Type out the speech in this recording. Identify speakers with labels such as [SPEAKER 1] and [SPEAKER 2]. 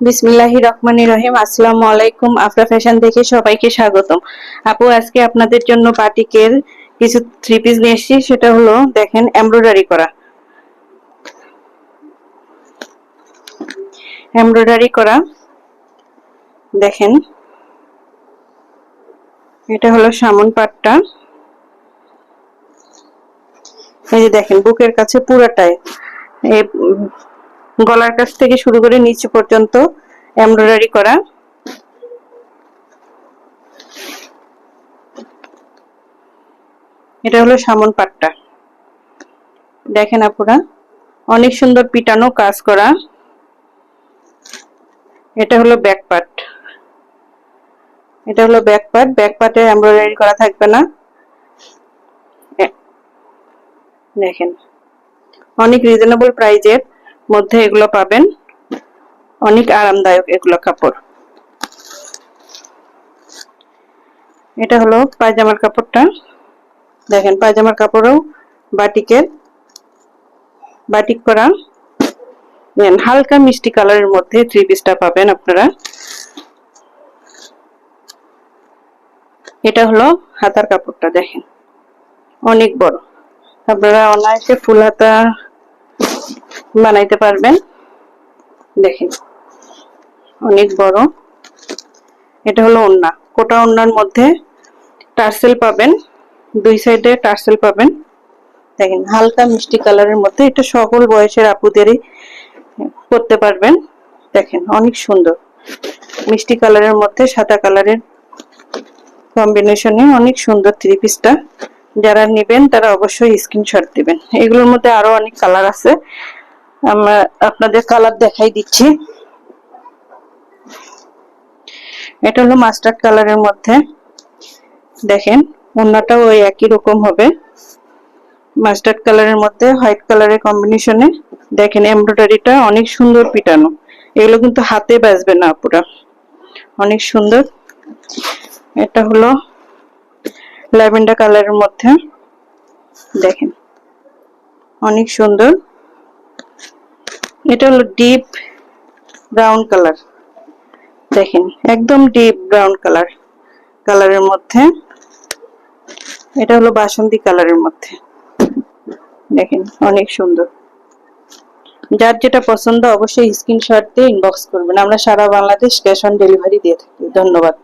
[SPEAKER 1] বিসমিল্লাহির রহমানির রহিম। আসসালামু আলাইকুম। আফরা ফ্যাশন থেকে সবাইকে স্বাগতম। আপু, আজকে আপনাদের জন্য বাটিকের কিছু থ্রি পিস নিয়ে এসেছি। সেটা হলো, দেখেন, এমব্রয়ডারি করা। দেখেন, এটা হলো সামন পাটটা। এই যে দেখেন, বুকের কাছে পুরাটাই, এই গলার কাছ থেকে শুরু করে নিচে পর্যন্ত এমব্রয়ডারি করা। এটা হলো সামন পাটটা। দেখেন আপুরা, অনেক সুন্দর পিটানো কাজ করা। এটা হলো ব্যাক পার্ট। ব্যাক পার্টে এমব্রয়ডারি করা থাকবে না। দেখেন, অনেক রিজনেবল প্রাইজের মধ্যে এগুলো পাবেন। অনেক আরামদায়ক এগুলো কাপড়। এটা হলো পায়জামার কাপড়টা। দেখেন, পায়জামার কাপড়ও বাটিক করা। হালকা মিষ্টি কালারের মধ্যে থ্রি পিসটা পাবেন আপনারা। এটা হলো হাতার কাপড়টা। দেখেন, অনেক বড়। আপনারা অনায়াসে ফুল হাতা বানাইতে পারবেন। দেখেন, অনেক বড়। এটা হলো ওড়না। কোটা ওড়নার মধ্যে টার্সেল পাবেন, দুই সাইডে টার্সেল পাবেন। দেখেন, হালকা মিষ্টি কালারের মধ্যে। এটা সকল বয়সের আপুদেরই করতে পারবেন। দেখেন, অনেক সুন্দর মিষ্টি কালারের মধ্যে সাদা কালারের কম্বিনেশনে অনেক সুন্দর থ্রি পিসটা। যারা নেবেন তারা অবশ্যই স্ক্রিনশট দিবেন। এগুলোর মধ্যে আরো অনেক কালার আছে, আমরা আপনাদের কালার দেখাই দিচ্ছি। এটা হলো মাস্টার্ড কালারের মধ্যে। দেখেন, ওড়নাটাও ওই একই রকম হবে, মাস্টার্ড কালারের মধ্যে হোয়াইট কালারের কম্বিনেশনে। দেখেন, এমব্রয়ডারিটা অনেক সুন্দর পিটানো। এগুলো কিন্তু হাতে বাজবে না পুরা, অনেক সুন্দর। এটা হলো ল্যাভেন্ডার কালারের মধ্যে। দেখেন, অনেক সুন্দর। এটা হলো ডিপ ব্রাউন কালার। দেখেন, একদম ডিপ ব্রাউন কালারের মধ্যে। এটা হলো বাসন্তী কালারের মধ্যে। দেখেন, অনেক সুন্দর। যার যেটা পছন্দ অবশ্যই স্ক্রিনশট দিয়ে ইনবক্স করবেন। আমরা সারা বাংলাদেশ ক্যাশ অন ডেলিভারি দিয়ে থাকি। ধন্যবাদ।